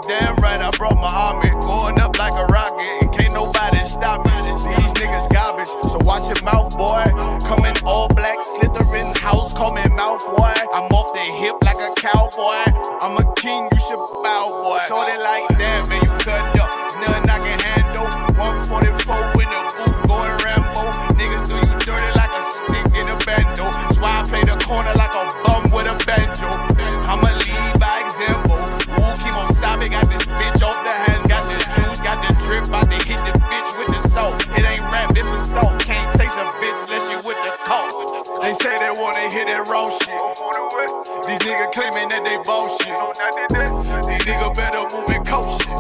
Damn right, I brought my army, going up like a rocket, and can't nobody stop me. These niggas garbage, so watch your mouth, boy. Coming all black, slithering house, call me mouth, boy. I'm off the hip like a cowboy. I'm a king, you should bow, boy. Shorty like that, man, you cut up. Nothing I can handle. 144 in the booth, going Rambo. Niggas do you dirty like a stick in a bando. That's why I play the corner like a bum with a banjo. I'ma lead by example. I got this bitch off the hand, got this juice, got the drip, about to hit the bitch with the salt. It ain't rap, it's assault. Can't taste a bitch unless you with the coke. They say they wanna hit that raw shit. These niggas claiming that they bullshit. These niggas better move and coach shit.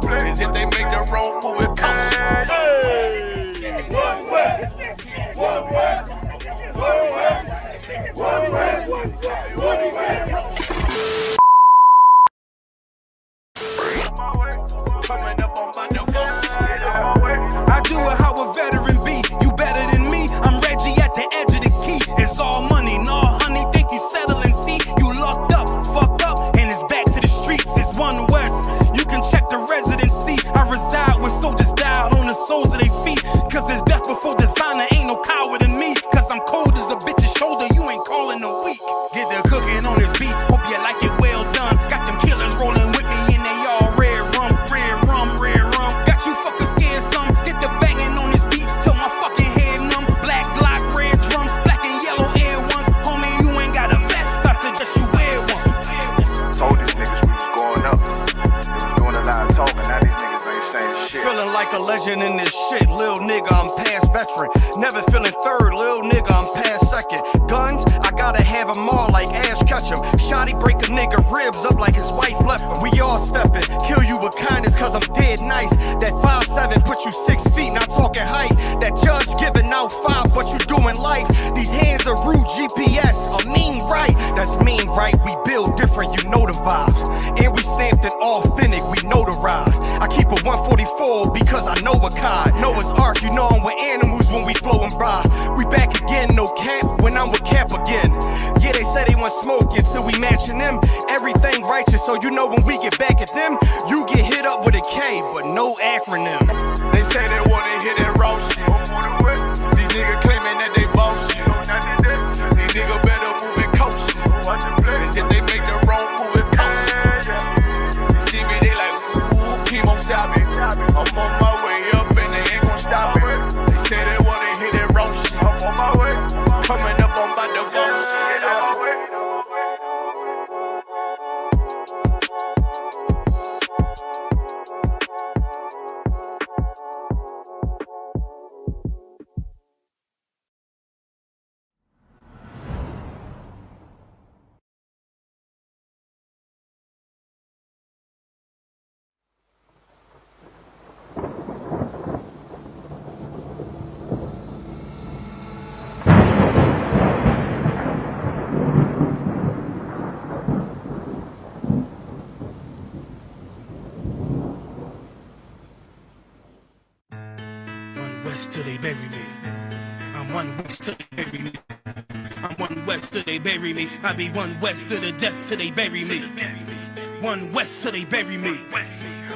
Cause if they make the wrong move, it cost shit. Hey! One West! One West! One West! One West! One West! Coming up on my I do it how a veteran be. You better than me. I'm Reggie at the edge of the key. It's all money, no honey. Think you settling? See, you locked up, fucked up, and it's back to the streets. It's One West. You can check the residency. I reside where soldiers died on the soles of their feet. Cause there's death before designer. Ain't no coward in me. Cause I'm cold as a bitch's shoulder. You ain't calling a week. Get the cooking on this beat. Hope you like it well done. Got them killers rolling with me and they all red rum. Got you fuckers scared, son. Get the banging on this beat till my fucking head numb. Black Glock, red drum, black and yellow Air Ones. Homie, you ain't got a vest. I suggest you wear one. Told these niggas we was going up. They was doing a lot of talking. Now these niggas ain't saying shit. Feeling like a legend in this shit, lil nigga. I'm past veteran. Never feeling third, lil nigga. I'm past second. Guns, I gotta have them all like Ash Ketchum. Shotty break a nigga ribs up like his wife left him. We all stepping, kill you with kindness cause I'm dead nice. That 5'7" put you 6 feet, not talking height. That judge giving out 5, but you doing life. These hands are rude GPS, a mean right. That's mean right, we build different, you know the vibes. And we something authentic, we notarized. I keep a 144 because I know a kind. Noah's Ark, you know I'm with animals when we flowing by. We back again, no cap, when I'm with Cap again. Yeah, they say they want smoking, so we matching them. Everything righteous, so you know when we get back at them, you get hit up with a K, but no acronym. They say they wanna hit that raw shit. These niggas claiming that they bullshit. These niggas better move and coach shit. Cause if they make the wrong move, it cost shit. You see me, they like, ooh, chemo shopping. I'm on my way up and they ain't gon' stop it. They say they wanna hit that raw shit. Coming up on my divorce. West till they bury me. I'm One West till they bury me. I'm One West till they bury me. I be One West to the death till they bury me. One West till they bury me.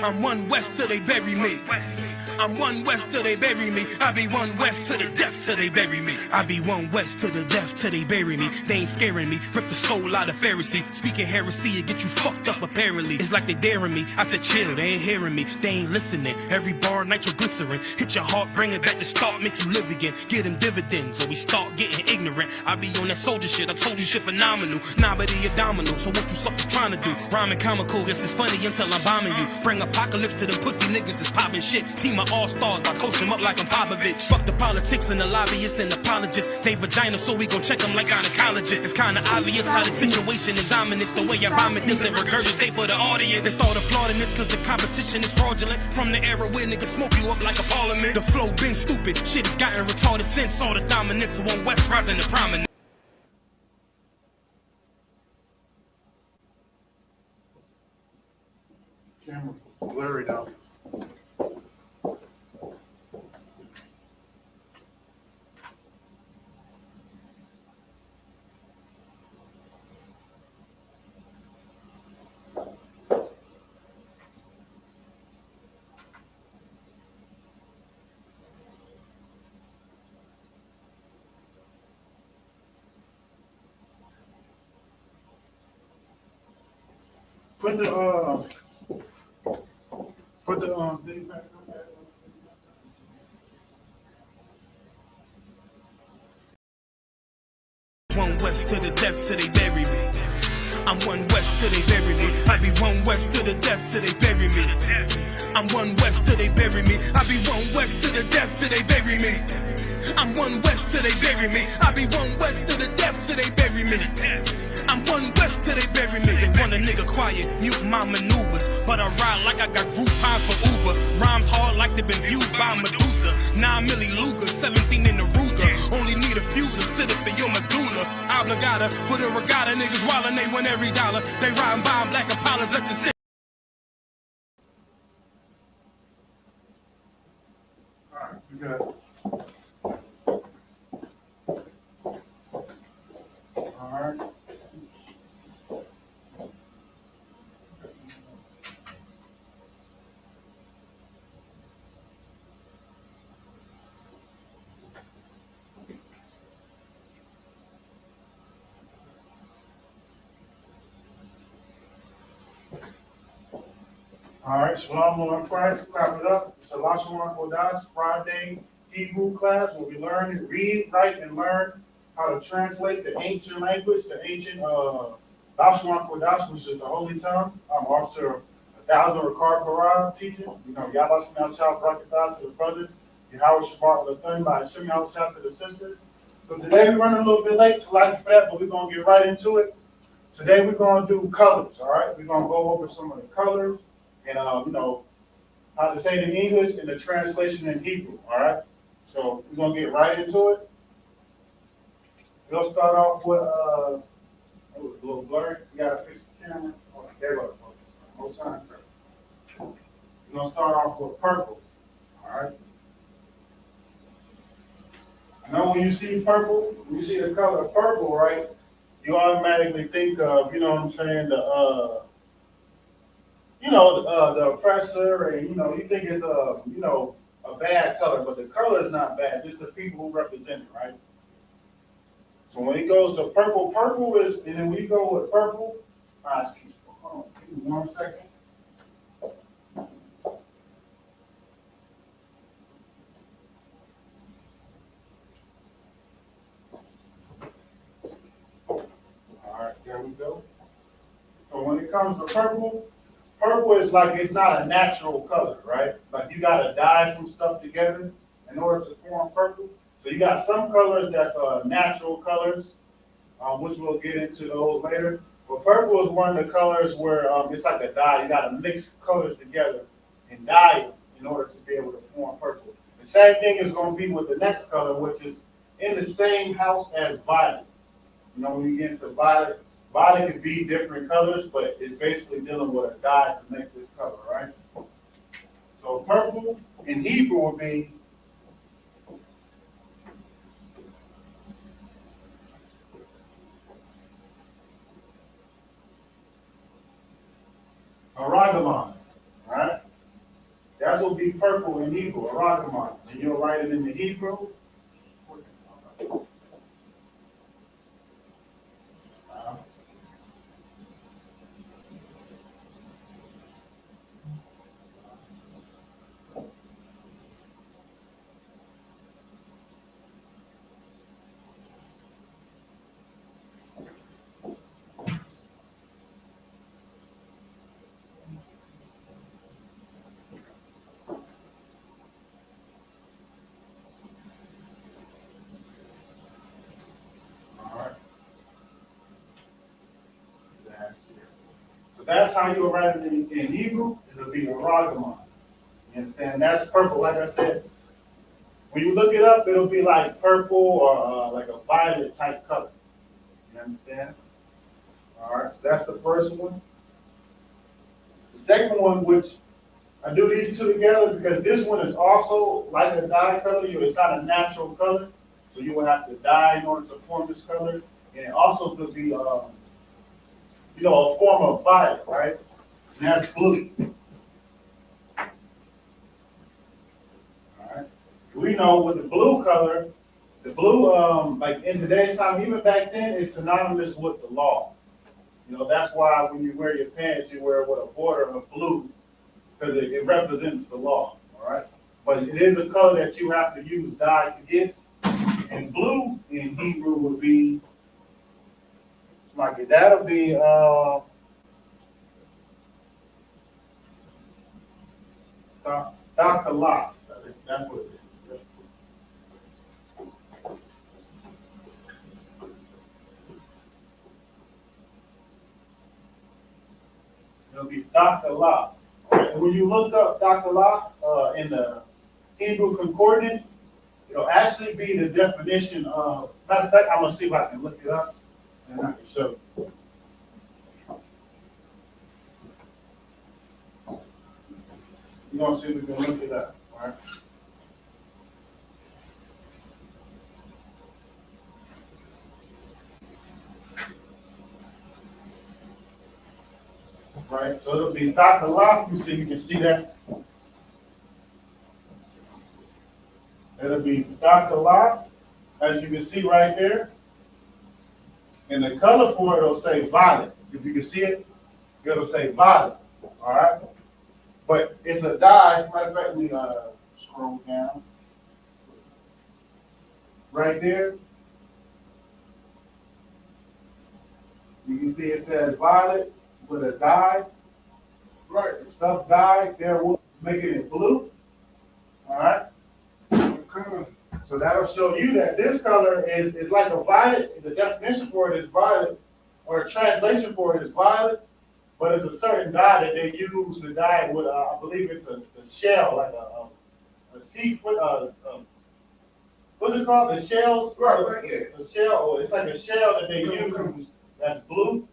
I'm One West till they bury me. I'm One West till they bury me. I be One West to the death till they bury me. I be One West to the death till they bury me. They ain't scaring me. Rip the soul out of Pharisee. Speaking heresy and get you fucked up apparently. It's like they daring me. I said chill, they ain't hearing me. They ain't listening. Every bar nitroglycerin. Hit your heart, bring it back to start, make you live again. Get them dividends or we start getting ignorant. I be on that soldier shit. I told you shit phenomenal. Nah, but he a domino. So what you suckers trying to do? Rhyming comical, guess it's funny until I'm bombing you. Bring apocalypse to them pussy niggas that's popping shit. Team of all-stars, I coach them up like I'm Popovich. Fuck the politics and the lobbyists and apologists. They vagina, so we gon' check them like gynecologists. It's kinda obvious how the situation is ominous. The way I vomit this and regurgitate for the audience. They start applauding this cause the competition is fraudulent. From the era where niggas smoke you up like a parliament. The flow been stupid, shit has gotten retarded since. All the dominance of One West rising to prominence. Camera blurry now. Put the thing back up there. One West to the death till they bury me. I'm one West till they bury me. I be one West to the death till they bury me. I'm one West till they bury me. I be one West to the death till they bury me. I'm one West till they bury me. I be one West to the death till they bury me. I'm one West till they bury me. They want a nigga quiet, mute my maneuvers, but I ride like I got Groupon for Uber. Rhymes hard like they been viewed by Medusa. 9 milli Luger, 17 in the Ruger. Only need a few to sit up in your medulla. Obligata for the regatta, niggas wildin', they win every dollar. They riding by in black Impalas, let the city. Alright, we good. Alright. All right, Shalom on Christ, clap it up. It's a Lashawan Qadash Friday Hebrew class where we learn, read, write, and learn how to translate the ancient language, the ancient Lashawan Qadash, which is the Holy Tongue. I'm Officer 1000 Ricard Barah teaching. You know, Yahweh Shemel Shal Brakatah to the brothers, Yahweh Shabbat Lathan by Shemel Shal to the sisters. So today we're running a little bit late, so like for that, but we're going to get right into it. Today we're going to do colors, all right? We're going to go over some of the colors. And, you know, how to say it in English and the translation in Hebrew, all right? So we're going to get right into it. We'll start off with, it was a little blurry. You got to fix the camera. Oh, there we go. No sign. We're going to start off with purple, all right? I know when you see purple, when you see the color purple, right, you automatically think of, you know what I'm saying, the oppressor, and you think it's a bad color, but the color is not bad. Just the people who represent it, right? So when it goes to purple, purple is, and then we go with purple. Hold on, give me 1 second. All right, there we go. So when it comes to purple. Purple is like, it's not a natural color, right? Like you gotta dye some stuff together in order to form purple. So you got some colors that's natural colors, which we'll get into those later. But purple is one of the colors where it's like a dye. You gotta mix colors together and dye it in order to be able to form purple. The same thing is gonna be with the next color, which is in the same house as violet. You know, when you get into violet, violet could be different colors, but it's basically dealing with a dye to make this color, right? So purple in Hebrew would be aragamon, right? That will be purple in Hebrew, aragamon. And you'll write it in the Hebrew. That's how you write it in Hebrew. It'll be aragamon. You understand? That's purple, like I said. When you look it up, it'll be like purple or like a violet type color. You understand? All right, so that's the first one. The second one, which I do these two together because this one is also like a dye color. It's not a natural color, so you will have to dye in order to form this color. And it also could be a form of violet, right? And that's blue. All right. We know with the blue color, the blue, like in today's time, even back then, it's synonymous with the law. You know, that's why when you wear your pants, you wear with a border of blue, because it represents the law, all right? But it is a color that you have to use dye to get. And blue in Hebrew would be, that'll be, Dr. Locke. That's what it is. It'll be Dr. Locke. And when you look up Dr. Locke in the Hebrew concordance, it'll actually be the definition of, matter of fact, I'm going to see if I can look it up and I can show you. You're going to see if we can look it up, all right? Right, so it'll be Dr. Locke. You can see that. It'll be Dr. Locke, as you can see right there. And the color for it will say violet. If you can see it, it'll say violet. All right. But it's a dye. Matter of fact, we scroll down. Right there. You can see it says violet with a dye. Right. The stuff dye there will making it blue. All right. Okay. So that'll show you that this color is like a violet. The definition for it is violet, or a translation for it is violet. But it's a certain dye that they use to dye it with. I believe it's a shell, like a sea. What's it called? The shells. Right. Yeah. The shell. Or it's like a shell that they use that's blue.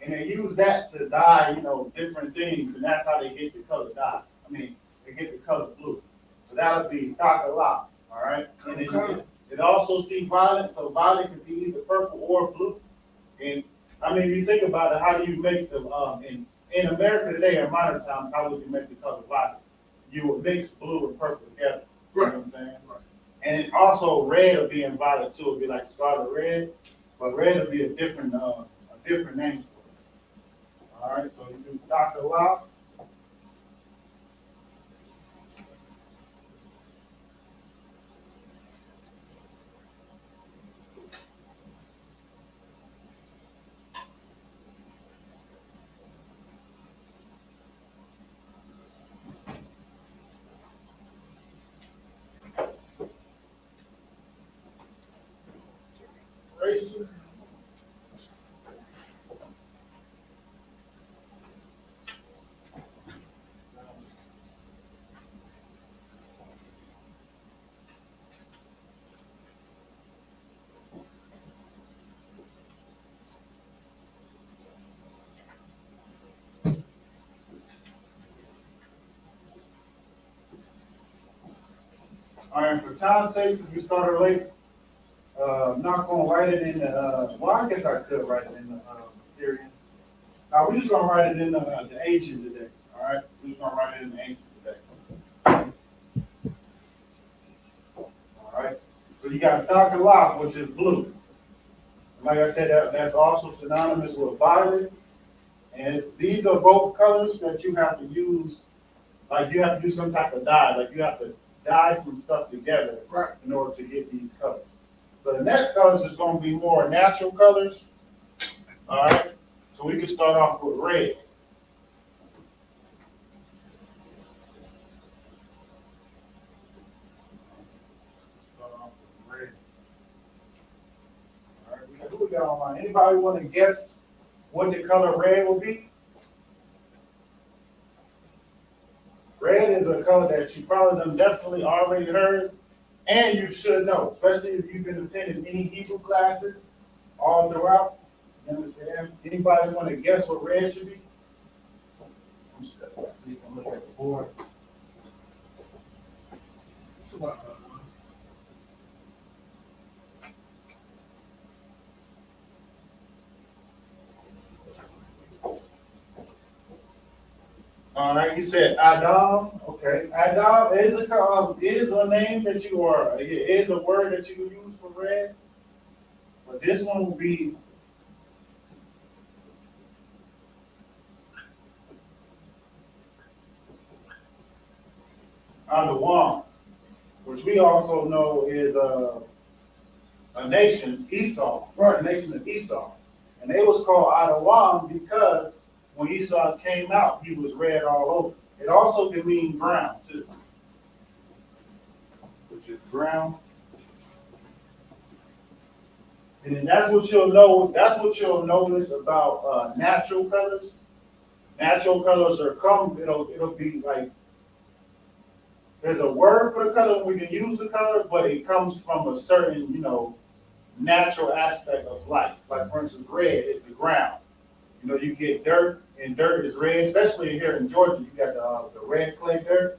And they use that to dye, different things, and that's how they get the color dye. They get the color blue. So that'll be Dr. Locke, all right? And then it also see violet, so violet could be either purple or blue. And if you think about it, how do you make them in America today, in modern times, how would you make the color violet? You would mix blue and purple together. Right. You know what I'm saying? Right. And also red will be in violet too. It'll be like scarlet red, but red will be a different name. All right, so you do Dr. Locke. Racer. All right, for time's sake, if you started late, I'm not going to write it in the, well, I guess I could write it in the Syrian. Now, we're just going to write it in the ancient today, all right? We're just going to write it in the ancient today. All right, so you got Dr. Locke, which is blue. Like I said, that's also synonymous with violet. And these are both colors that you have to use, like you have to do some type of dye, like you have to dye some stuff together in order to get these colors. So the next colors is going to be more natural colors. All right, so we can start off with red. Start off with red. All right, who we got online? Anybody want to guess what the color red will be? Red is a color that you probably done definitely already heard, and you should know, especially if you've been attending any Hebrew classes all throughout. You understand? Anybody want to guess what red should be? I'm step back so you can look at the board. All right, he said Adam. Okay, Adam is a name that you are. It is a word that you use for red, but this one will be Adawam, which we also know is a nation, Esau, right? The nation of Esau. And they was called Adawam because when Esau came out, he was red all over. It also can mean brown too, which is brown. And then that's what you'll know. That's what you'll notice about natural colors. Natural colors are come. It'll be like there's a word for the color. We can use the color, but it comes from a certain natural aspect of life. Like for instance, red is the ground. You get dirt, and dirt is red. Especially here in Georgia, you got the red clay dirt.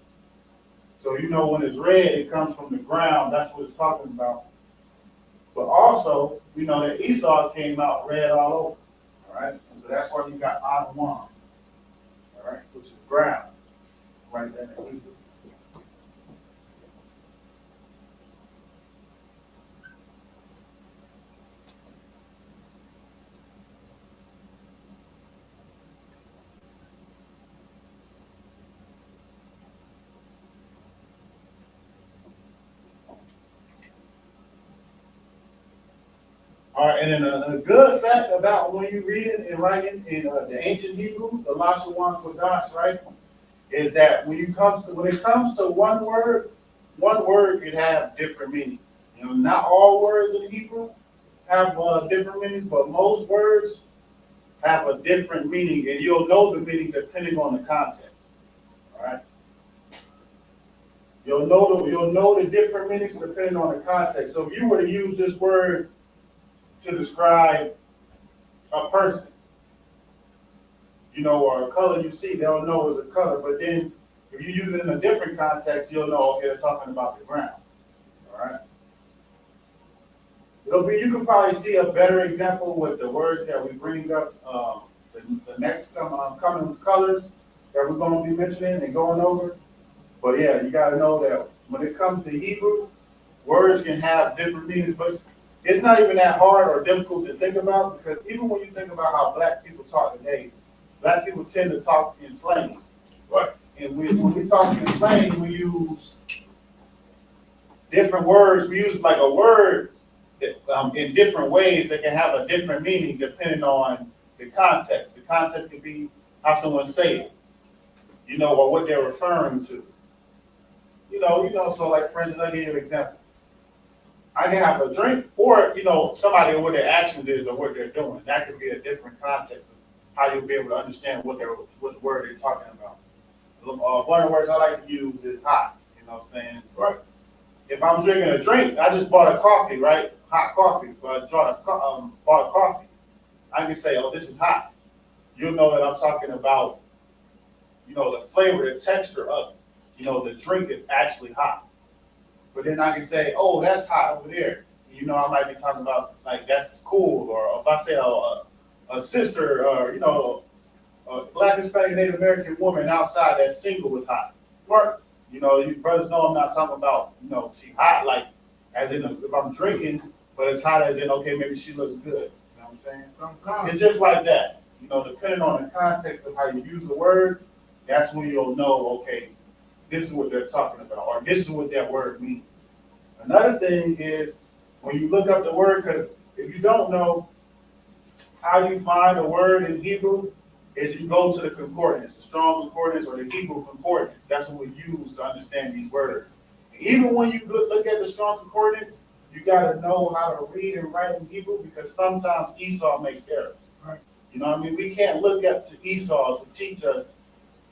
So when it's red, it comes from the ground. That's what it's talking about. But also, we know that Esau came out red all over. All right? And so that's why you got Adam, all right, which is ground, right there in Hebrew. All right, and then a good fact about when you read it and writing in the ancient Hebrew, the Lashawan Qadash, right, is that when it comes to one word can have different meanings. Not all words in Hebrew have different meanings, but most words have a different meaning, and you'll know the meaning depending on the context. All right, you'll know the different meanings depending on the context. So if you were to use this word to describe a person, or a color you see, they'll know it's a color. But then if you use it in a different context, you'll know, okay, they're talking about the ground. All right. You can probably see a better example with the words that we bring up, the next coming colors that we're going to be mentioning and going over. But yeah, you got to know that when it comes to Hebrew, words can have different meanings, but it's not even that hard or difficult to think about, because even when you think about how black people talk today, black people tend to talk in slang. Right. And when we talk in slang, we use different words. We use like a word that, in different ways that can have a different meaning depending on the context. The context can be how someone say it, or what they're referring to. So like for instance, I'll give you an example. I can have a drink, or somebody what their actions is or what they're doing. That could be a different context of how you'll be able to understand what word they're talking about. One of the words I like to use is hot. You know what I'm saying? Right. If I'm drinking a drink, I just bought a coffee, right? Hot coffee. But I bought a coffee. I can say, oh, this is hot. You'll know that I'm talking about, the flavor, the texture of it. The drink is actually hot. But then I can say, oh, that's hot over there. I might be talking about like that's cool. Or if I say a sister or a Black, Hispanic, Native American woman outside that's single is hot. Or you brothers know I'm not talking about she hot like as in if I'm drinking, but it's hot as in okay maybe she looks good. You know what I'm saying? It's just like that. Depending on the context of how you use the word, that's when you'll know okay, this is what they're talking about, or this is what that word means. Another thing is when you look up the word, because if you don't know how you find a word in Hebrew, is you go to the concordance, the Strong Concordance or the Hebrew Concordance. That's what we use to understand these words. And even when you look at the Strong Concordance, you got to know how to read and write in Hebrew, because sometimes Esau makes errors. Right. You know what I mean? We can't look up to Esau to teach us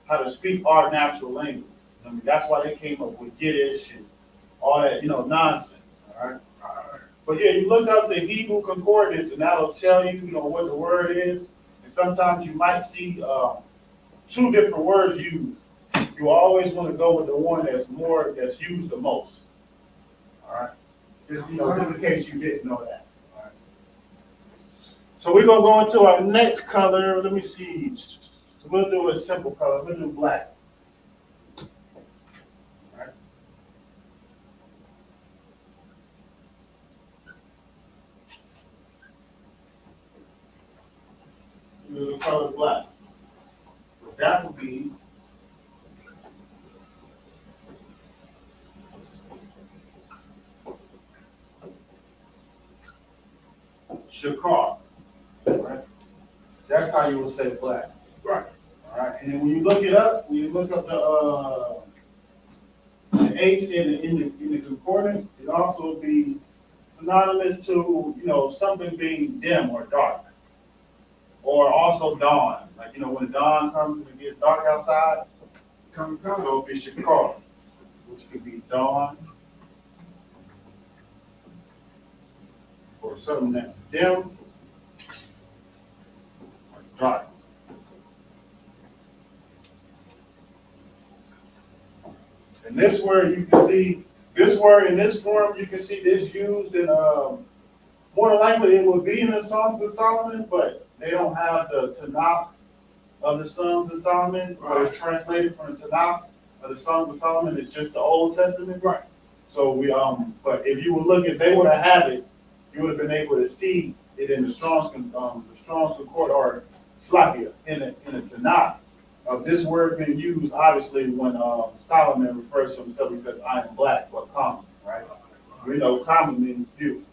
how to speak our natural language. I mean, that's why they came up with Yiddish and all that, nonsense. All right. But yeah, you look up the Hebrew concordance, and that'll tell you, what the word is. And sometimes you might see two different words used. You always want to go with the one that's used the most. All right. Just in case you didn't know that. All right. So we're gonna go into our next color. Let me see. We'll do a simple color. We'll do black. The color black. That would be shakar. Right? That's how you would say black. Right. All right. And then when you look it up, when you look up the H in the concordance, it also would be synonymous to, something being dim or dark. Or also dawn. Like, when the dawn comes and it gets dark outside, Come. so it would be shakar, which could be dawn. Or something that's dim or dark. And this word you can see, this word in this form, you can see this used in, more than likely it would be in the Songs of Solomon, but they don't have the Tanakh of the Songs of Solomon, or it's translated from the Tanakh of the Songs of Solomon, it's just the Old Testament. Right. So but if you would look, if they would have had it, you would have been able to see it in the Strong's Concord or Slakia in the Tanakh of this word being used. Obviously, when Solomon refers to himself, he says, "I am black," or common, right? We know common means few.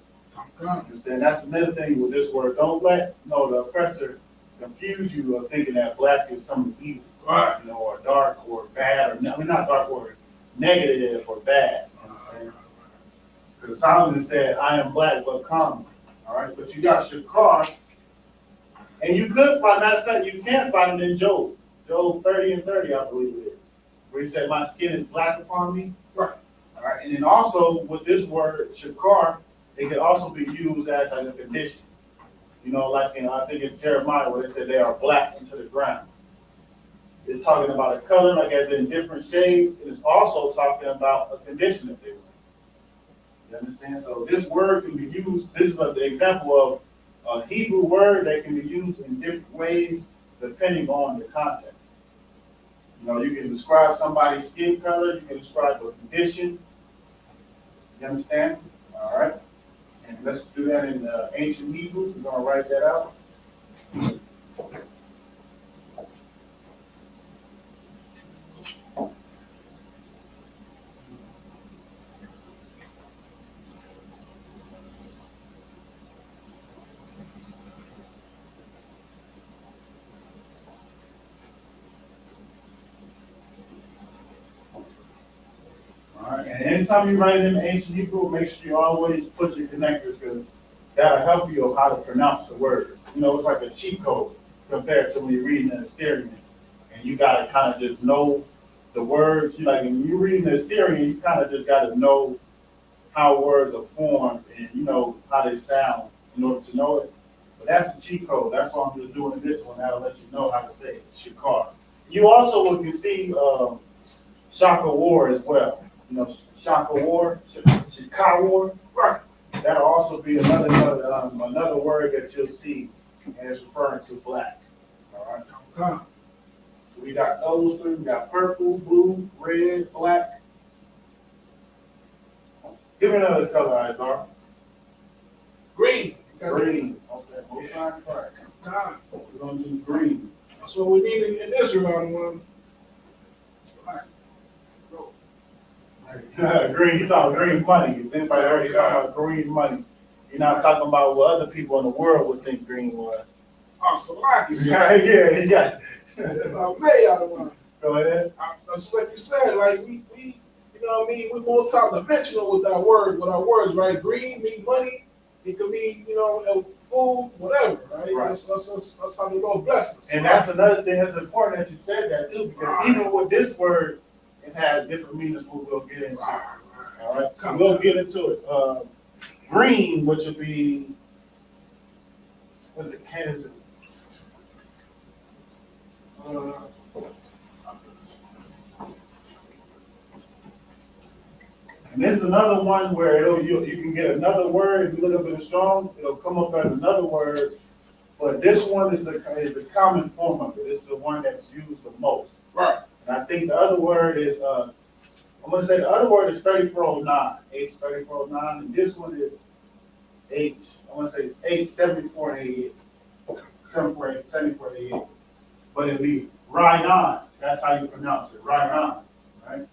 Understand? That's another thing with this word. Don't let the oppressor confuse you of thinking that black is something evil, Right. or dark or bad, or not dark or negative or bad. Because Solomon said, "I am black but common." All right, but you got shakar, and you could find. Matter of fact, you can find it in Job 30 and 30, I believe it is, where he said, "My skin is black upon me." Right. All right, and then also with this word shakar, it could also be used as like a condition. Like I think it's Jeremiah where they said they are black into the ground. It's talking about a color, like as in different shades, and it's also talking about a condition that they were. You understand? So this word can be used, this is the example of a Hebrew word that can be used in different ways depending on the context. You can describe somebody's skin color, you can describe a condition. You understand? All right. And let's do that in ancient Hebrew. We're going to write that out. And anytime you write it in ancient Hebrew, make sure you always put your connectors because that'll help you on how to pronounce the word. It's like a cheat code compared to when you're reading an Assyrian. And you got to kind of just know the words. Like when you're reading the Assyrian, you kind of just got to know how words are formed and how they sound in order to know it. But that's a cheat code. That's why I'm just doing this one. That'll let you know how to say it. Shakar. You also can see Shaka War as well. Shaka War, Shaka War, right? That'll also be another word that you'll see, and it's referring to black. All right. So we got those three. We got purple, blue, red, black. Give me another color, Izar. Green. Green. Okay. Most times, right. We're gonna do green. That's what we need in Israel. Green, you talking green money. If anybody already talking about green money, you're not talking about what other people in the world would think green was. Oh, Salaki. Yeah. May out of one. Go ahead. That's like you said, like we we're multi-dimensional with our words, right? Green means money. It could be, food, whatever, right? Right. That's how the Lord blessed us. And that's another thing that's important that you said that too, because even with this word, it has different meanings we'll get into. All right, so we'll get into it. Green, which would be, what is it, Kansas? And this is another one where you can get another word. If you look up in the Strong's, it'll come up as another word. But this one is the common form of it. It's the one that's used the most. Right. And I think the other word is, I'm going to say the other word is 3409. H3409. And this one is I'm going to say it's H7488. 7488. But it'll be Rainan. That's how you pronounce it. Rainan. Right?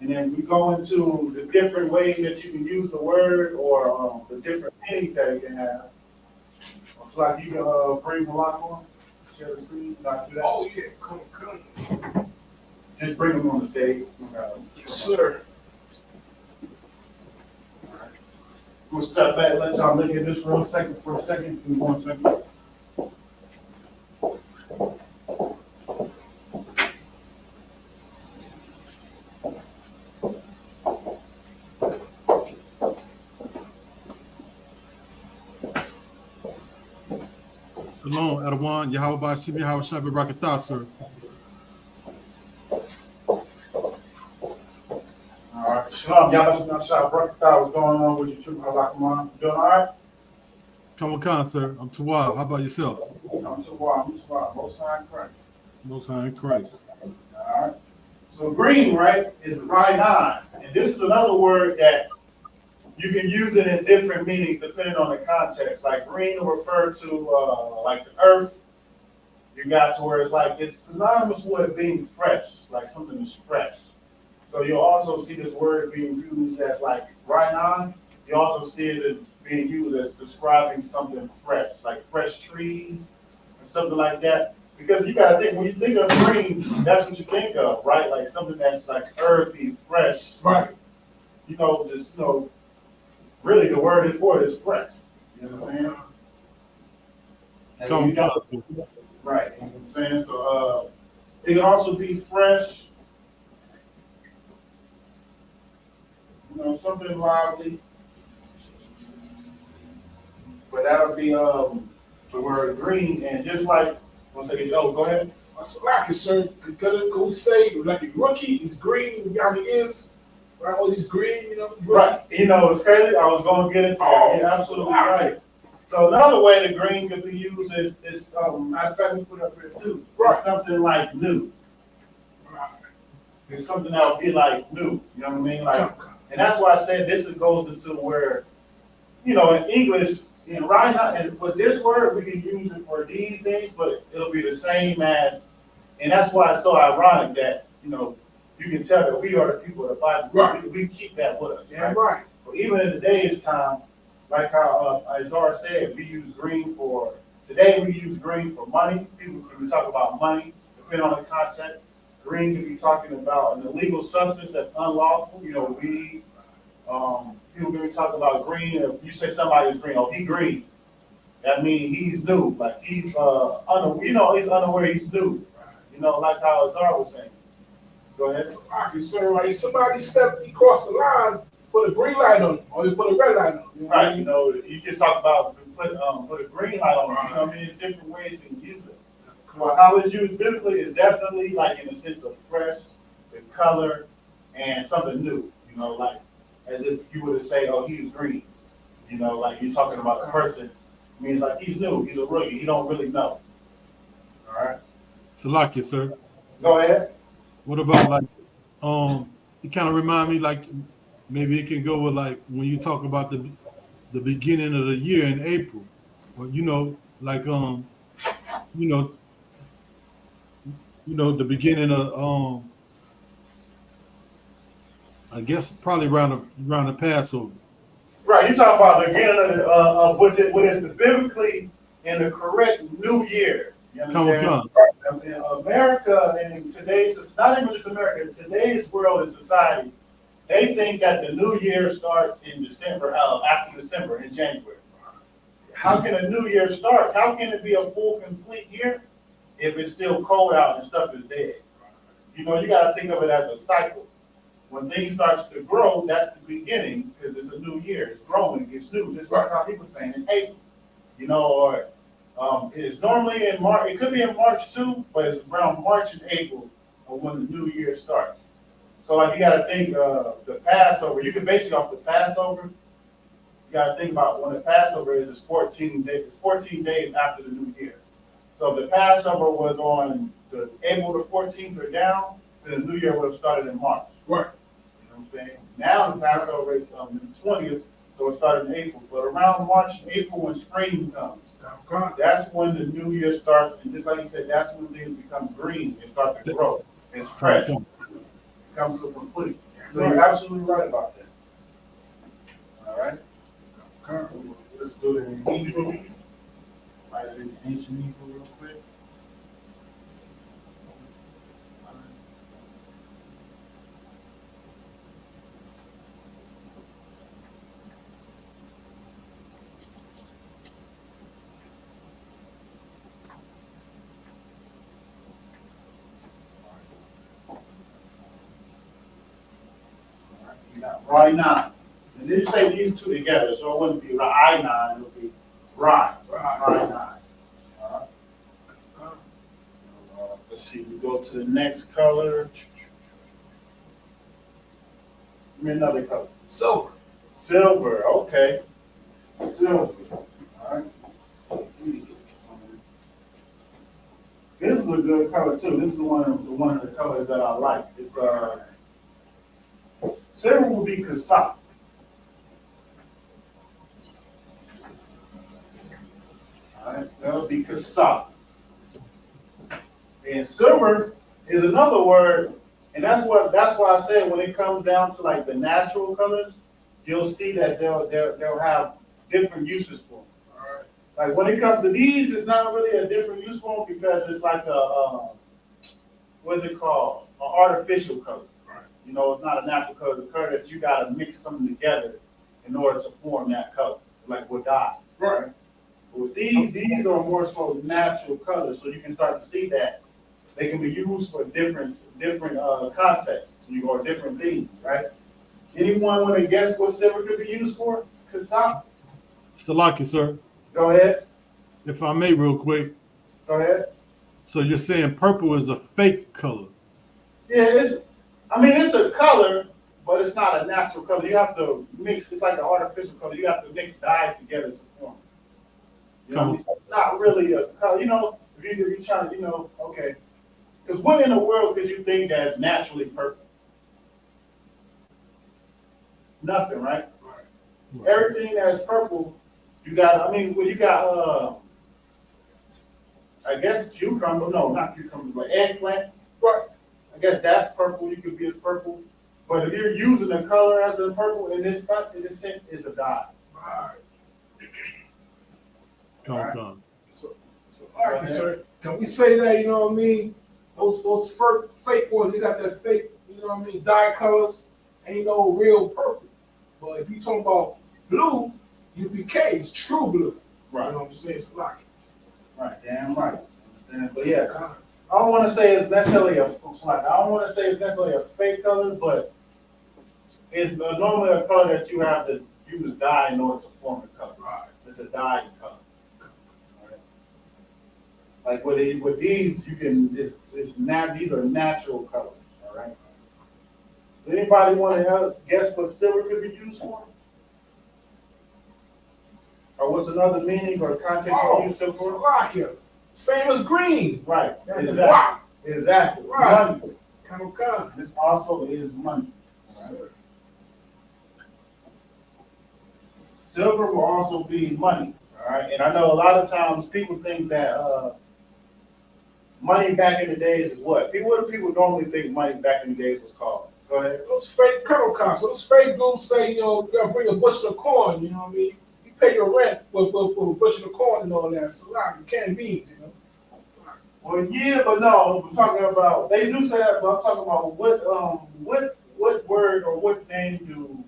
And then we go into the different ways that you can use the word or the different meanings that it can have. So like you can bring the lock on, share the screen, not do that. Oh, yeah, come. Just bring them on the stage. Yes, sir. We'll step back, let y'all look at this for a second. Give me 1 second. Shalom, Adawan, Yahweh Shibbi, Yahweh Shabbat Rakatah, sir. All right, Shalom, y'all shot Rakatah. What's going on with you, True Halakamon? You doing all right? Come on, sir. I'm Tawab. How about yourself? I'm Tawab. Most High in Christ. Most High in Christ. All right. So green, right, is Rainan. And this is another word that you can use it in different meanings depending on the context. Like green will refer to like the earth. You got to where it's like it's synonymous with it being fresh, like something is fresh. So you'll also see this word being used as like Rainan. You also see it as being used as describing something fresh, like fresh trees and something like that. Because you gotta think, when you think of green, that's what you think of, right? Like something that's like earthy, fresh. Right. You know, just, you know, really the word for it is fresh. You know what I'm saying? And Come you got- on, sir. Right, you know what I'm saying? So it can also be fresh, you know, something lively. But that'll be the word green, and just like once I get go ahead. That's like it, sir. Could we say like a rookie is green, I mean is right? Oh, he's green, you know. Rookie. Right. You know, it's crazy. I was going to get into that. You're absolutely right. So another way the green could be used is matter of fact, we put it up here too. Right. It's something like new. It's something that would be like new. You know what I mean? Like, and that's why I said this goes into where, you know, in English, in right now, and but this word we can use it for these things, but it'll be the same as, and that's why it's so ironic that, you know, you can tell that we are the people of the Bible. Right. We keep that with us. Yeah, right. But even in today's time, like how Isaiah said, we use green for, today we use green for money. People can talk about money, depending on the context. Green could be talking about an illegal substance that's unlawful, you know, weed. People can be talking about green. If you say somebody's green, oh, he green. That means he's new. Like he's he's unaware he's new. You know, like how Azar was saying. Go ahead. So I can say like somebody stepped across the line, put a green light on him, or you put a red light on him. Right, you know, you just talk about put a green light on it. You know what I mean? There's different ways you can use it. Well, how it's used biblically is definitely like in the sense of fresh, the color, and something new. You know, like as if you were to say, oh, he's green. You know, like you're talking about a person. It means like he's new, he's a rookie, he don't really know. All right. Salakia, sir. Go ahead. What about like, it kind of remind me like, maybe it can go with like when you talk about the beginning of the year in April, or you know, like the beginning of I guess probably around the Passover. Right, you talk about the beginning of what is the biblically and the correct new year. You understand? In America and today's, not even just America, in today's world and society, they think that the new year starts in December, after December, in January. How can a new year start? How can it be a full, complete year if it's still cold out and stuff is dead? You know, you got to think of it as a cycle. When things start to grow, that's the beginning because it's a new year. It's growing, it's new. Just like how people saying in April, you know, or it's normally in March. It could be in March too, but it's around March and April of when the new year starts. So like you got to think the Passover. You can base it off the Passover. You got to think about when the Passover is. It's 14 days. It's 14 days after the new year. So if the Passover was on the April the 14th or down, then the new year would have started in March. Right. You know what I'm saying? Now the Passover is the 20th, so it started in April. But around March and April, when spring comes, that's when the new year starts. And just like you said, that's when things become green and start to grow. It's fresh. It comes to complete. So you're absolutely right about that. All right? Let's do it in Hebrew. Write it in ancient Hebrew real quick. Right now. And then you say these two together, so it wouldn't be I9, it would be right. Right 9. Let's see, we go to the next color. Give me another color. Silver. Silver, okay. Silver. All right. This is a good color too. This is one of the colors that I like. It's silver will be kasap. All right, that'll be kasap. And silver is another word, and that's why I said when it comes down to like the natural colors, you'll see that they'll have different uses for them. All right. Like when it comes to these, it's not really a different use for them because it's like a what's it called? An artificial color. Right. You know, it's not a natural color. The color that you got to mix something together in order to form that color, like with dye. Right. But with these are more so natural colors, so you can start to see that they can be used for different contexts, or different things, right? Anyone want to guess what silver could be used for? Kasap? Salaki, sir. Go ahead. If I may, real quick. Go ahead. So you're saying purple is a fake color? Yeah, it's a color, but it's not a natural color. You have to mix. It's like an artificial color. You have to mix dyes together to form it. You know, it's not really a color. You know, if you're trying to, okay. Because what in the world could you think that's naturally purple? Nothing, right? Right. Everything that's purple, you got, I guess cucumber, no, not cucumbers, but eggplants. Right. I guess that's purple, you could be as purple. But if you're using the color as a purple in this stuff, in this sense, is a dye. Right. Come. So all right, sir. Can we say that, you know what I mean? Those fake ones, you got that fake, you know what I mean, dye colors, ain't no real purple. But if you talk about blue, I.S.U.P.K is true blue. Right. You know what I'm saying? It's like. Right, damn right. But yeah, I don't want to say it's necessarily a fake color, but it's normally a color that you have to use dye in order to form a color. Right. It's a dye color. Like with these, you can, these are natural colors, all right? Does anybody want to guess what silver could be used for? Or what's another meaning or context of use silver for? Slovakia. Same as green. Right, exactly. Wow. Exactly. Right. Money. Come. This also is money. Right? Silver will also be money, all right? And I know a lot of times people think that money back in the days is what? What do people normally think money back in the days was called? Go ahead. Those fake cattle costs. Those fake dudes say, you gotta bring a bushel of corn, you know what I mean? You pay your rent with a bushel of corn and all that. So like canned beans, you know. Well, yeah, but no, I'm talking about, they do say that, but I'm talking about what word or what name do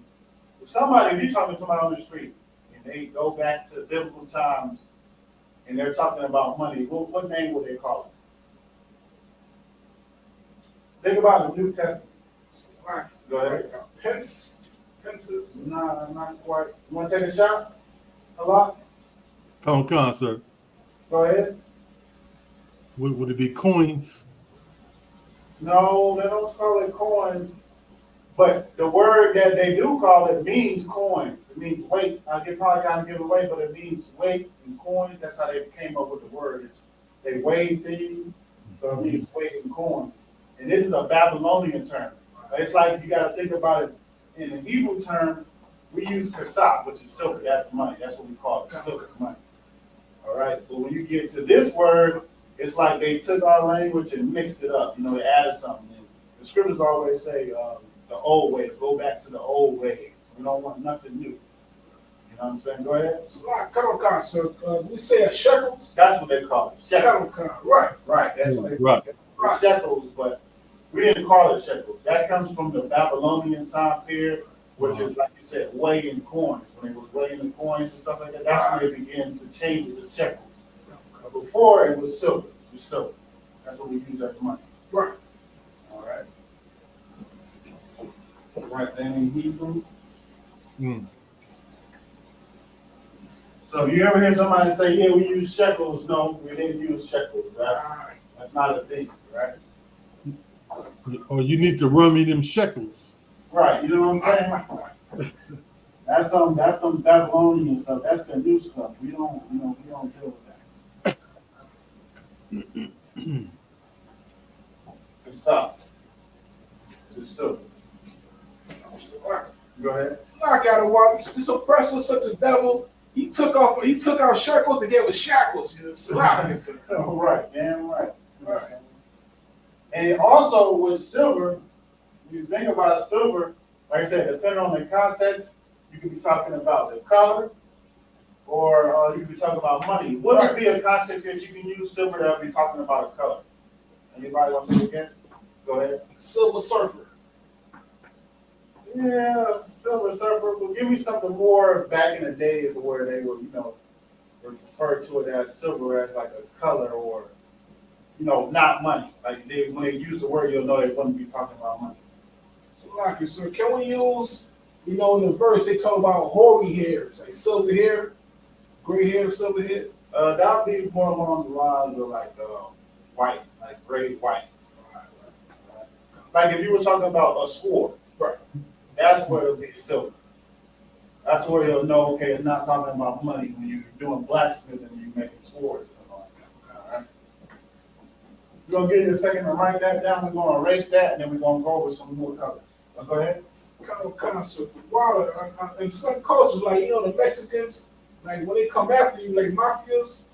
somebody, if you're talking to somebody on the street and they go back to biblical times and they're talking about money, what name would they call it? Think about the New Testament. Go ahead. Pences. No, not quite. You want to take a shot? A lot? Come, sir. Go ahead. Would it be coins? No, they don't call it coins. But the word that they do call it means coins. It means weight. I probably can't give it away, but it means weight and coins. That's how they came up with the word. They weigh things, so it means weight and coin. And this is a Babylonian term. It's like you got to think about it in the Hebrew term. We use kasap, which is silver. That's money. That's what we call it. Silver money. All right. But when you get to this word, it's like they took our language and mixed it up. You know, they added something. And the scriptures always say the old ways. Go back to the old ways. We don't want nothing new. You know what I'm saying? Go ahead. It's a lot. Come on, so we say shekels. That's what they call it. Shekels. Right. Right. That's what they call Right. it. Shekels, but we didn't call it shekels. That comes from the Babylonian time period, which is, like you said, weighing coins. When they was weighing the coins and stuff like that, that's when they began to change it to shekels. But before, it was silver. It was silver. That's what we use as money. Right. All right. Right then in Hebrew. Mm. So if you ever hear somebody say, yeah, we use shekels, no, we didn't use shekels. That's not a thing, right? Or you need to run me them shekels. Right, you know what I'm saying? That's some Babylonian stuff. That's the new stuff. We don't deal with that. It's soft. It's silver. Go ahead. It's not got to watch. This oppressor, such a devil. He took out shekels and gave us shackles. You know, it's Oh, right, damn right. Right. And also with silver, you think about silver, like I said, depending on the context, you could be talking about the color, or you could be talking about money. What would be a context that you can use silver that would be talking about a color? Anybody want to take a guess? Go ahead. Silver Surfer. Yeah, Silver Surfer. But give me something more back in the days where they were, refer to it as silver as like a color or, not money. Like when they use the word, you'll know they wouldn't be talking about money. So can we use, in the verse they talk about hoary hairs, like silver hair, gray hair, silver hair? That would be more along the lines of like white, like gray white. Like if you were talking about a sword, right? That's where it'll be silver. That's where you'll know, okay, it's not talking about money when you're doing blacksmithing and you're making swords. All right. We're gonna give you a second to write that down. We're gonna erase that, and then we're gonna go over some more colors. Go ahead. So in some cultures, like the Mexicans, like when they come after you, like mafias,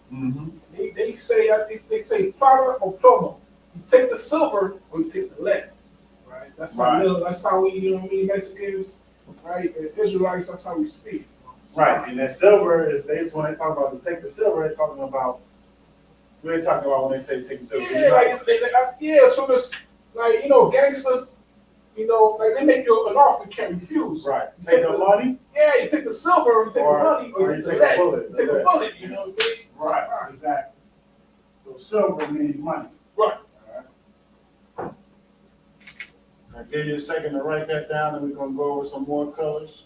they say, I think they say plata or plomo. You take the silver or you take the lead. Right. That's how we, Mexicans, right? And Israelites, that's how we speak. Right. And that silver is when they talk about to take the silver, they're talking about. What are they talking about when they say take the silver? Yeah, so this, gangsters. Like they make you an offer you can't refuse. Right. You take the money? Yeah, you take the silver, or you take the money, or you take the bullet. Take the bullet, you know what I mean? Right, exactly. So silver means money. Right. All right. I'll give you a second to write that down, and we're going to go over some more colors.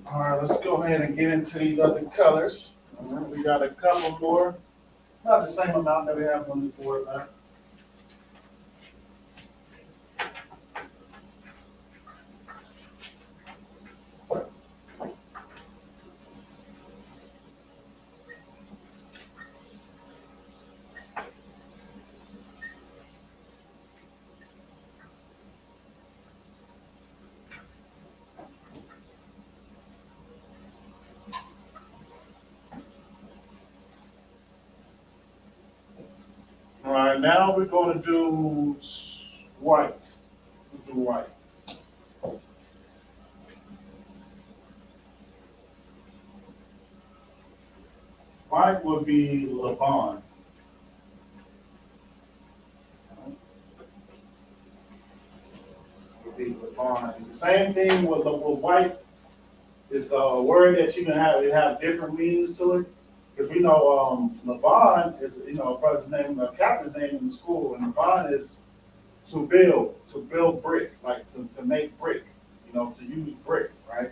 All right, let's go ahead and get into these other colors. All right, we got a couple more. Not the same amount that we have on the board, man. All right, now we're going to do white. Let's do white. White would be Laban. Would be Laban. The same thing with white is a word that you can have different meanings to it. Because we know Laban is, a brother's name, a captain's name in the school, and Laban is to build brick, like to make brick, to use brick, right?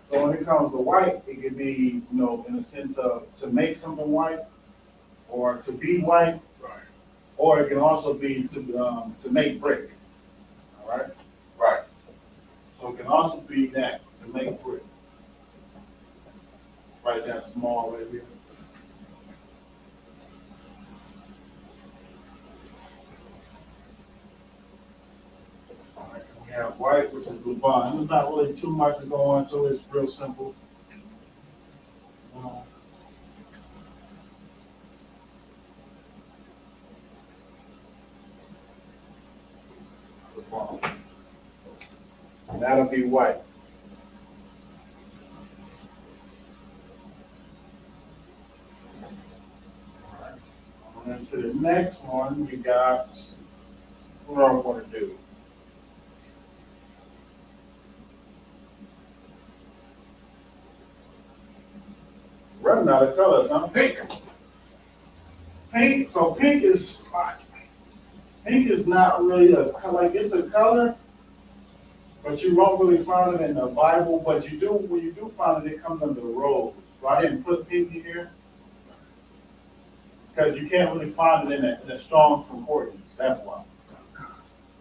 So when it comes to white, it could be, in a sense of to make something white, or to be white, Right. or it can also be to make brick, all right? Right. So it can also be that, to make brick. Write that small right here. fun. There's not really too much to go into. It's real simple. And that'll be white. And then to the next one, we got, what do I want to do? Running out of colors, huh? Pink. Pink, so pink is not really a, like, it's a color, but you won't really find it in the Bible, but you do, when you do find it, it comes under rose. So I didn't put pink in here, because you can't really find it in the Strong's Concordance, that's why.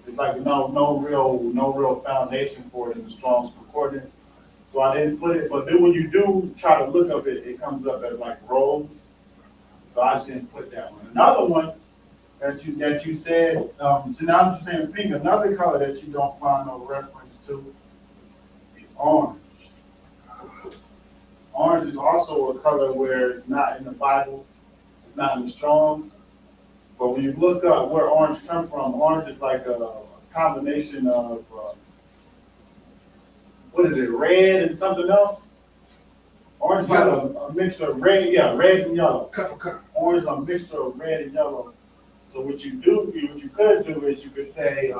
It's like no real foundation for it in the Strong's Concordance. So I didn't put it, but then when you do try to look up it, it comes up as like rose. So I just didn't put that one. Another one that you said, so now I'm just saying pink, another color that you don't find no reference to is orange. Orange is also a color where it's not in the Bible, it's not in the Strong's. But when you look up where orange comes from, orange is like a combination of, what is it, red and something else? Orange got a mixture of red, red and yellow. Orange is a mixture of red and yellow. So what you could do is you could say,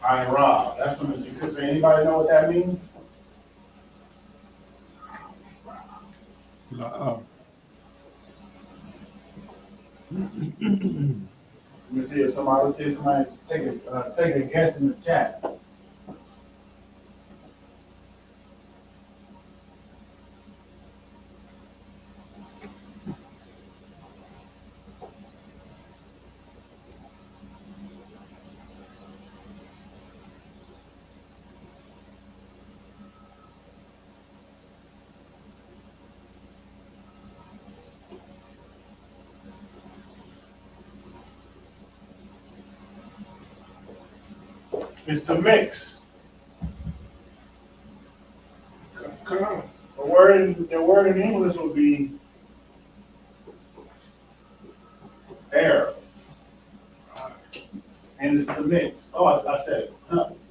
I rob. That's something you could say. Anybody know what that means? Let me see if somebody take a guess in the chat. It's to mix. The word in English would be air. And it's to mix. Oh, I said it.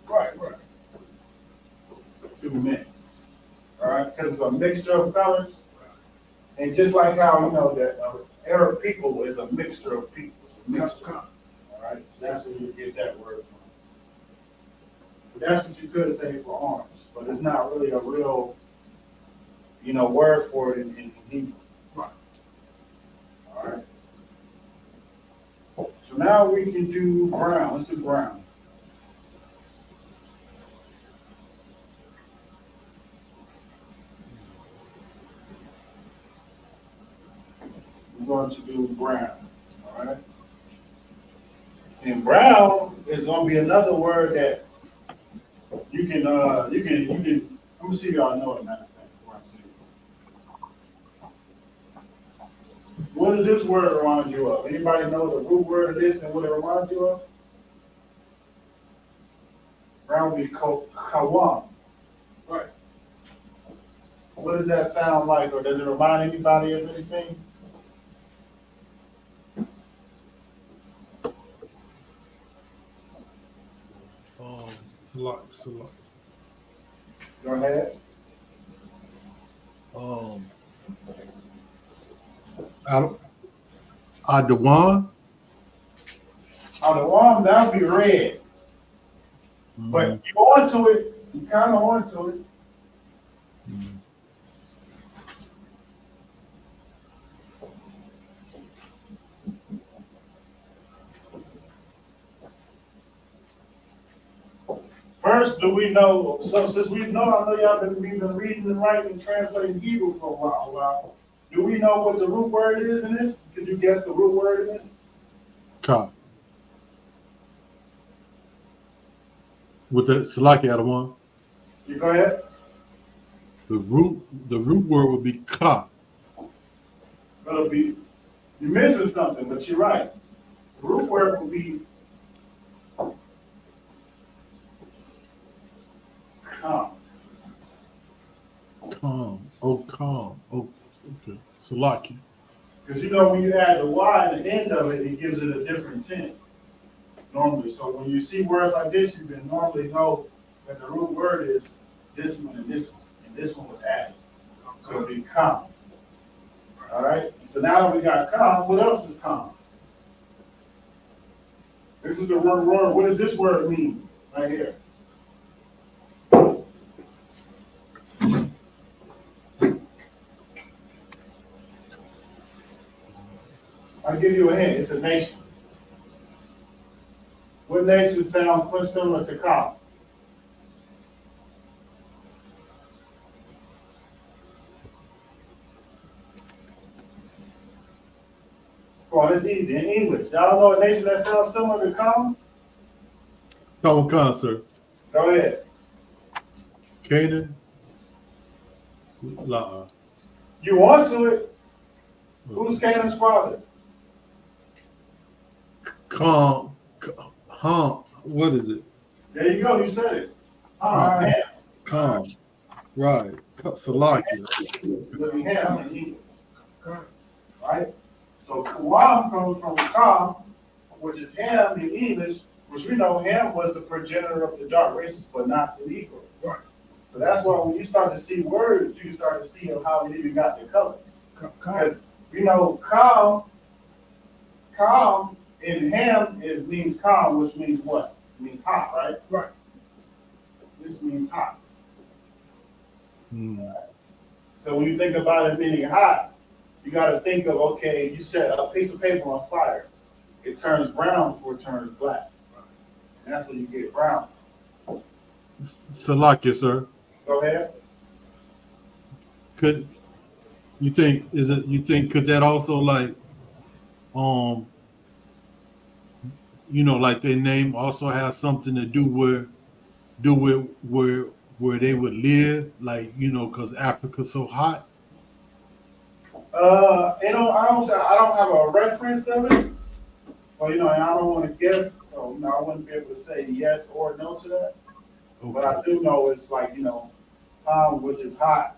Right. To mix. All right, because it's a mixture of colors. And just like how that Arab people is a mixture of people. It's a mixture. All right, that's where you get that word from. But that's what you could say for orange, but it's not really a real, word for it in Hebrew. Right. All right. So now we can do brown. Let's do brown. We're going to do brown. All right. And brown is going to be another word that you can, let me see if y'all know it, matter of fact, before I say it. What does this word remind you of? Anybody know the root word of this and what it reminds you of? Brown would be kawam. Right. What does that sound like, or does it remind anybody of anything? Select. Go ahead. Adawan. Adawan, that would be red. Mm-hmm. But you onto it, you kind of onto it. Mm-hmm. First, do we know, so since we know, I know y'all we've been reading and writing and translating Hebrew for a while. Do we know what the root word is in this? Could you guess the root word in this? Ka. With the Salaki Adawan. You go ahead. The root word would be ka. It'll be, you're missing something, but you're right. root word will be calm. Calm. Oh, calm. Oh, okay. Salaki. Because you know when you add the Y at the end of it, it gives it a different tense normally. So when you see words like this, you can normally know that the root word is this one and this one, and this one was added. So it'll be calm. All right. So now that we got calm, what else is calm? This is the word. What does this word mean right here? I'll give you a hint. It's a nation. What nation sounds quite similar to calm? Come on, it's easy. In English. Y'all know a nation that sounds similar to calm? Calm concert. Go ahead. Canaan. La. You want to it? Who's Canaan's father? Calm. Calm. What is it? There you go. You said it. Ham. Calm. Right. Salaki. Living ham in English. Right? So Kuam comes from Kam, which is ham in English, which we know ham was the progenitor of the dark races, but not the Negro. Right. So that's why when you start to see words, you start to see how it even got the color. Because we know calm in ham means calm, which means what? It means hot, right? Right. This means hot. Hmm. So when you think about it meaning hot, you got to think of, okay, you set a piece of paper on fire. It turns brown before it turns black. And that's when you get brown. Salaki, sir. Go ahead. Could you think could that also like like their name also has something to do with where they would live, like, because Africa's so hot? I don't have a reference of it. So, and I don't want to guess. So, I wouldn't be able to say yes or no to that. Okay. But I do know it's like, which is hot,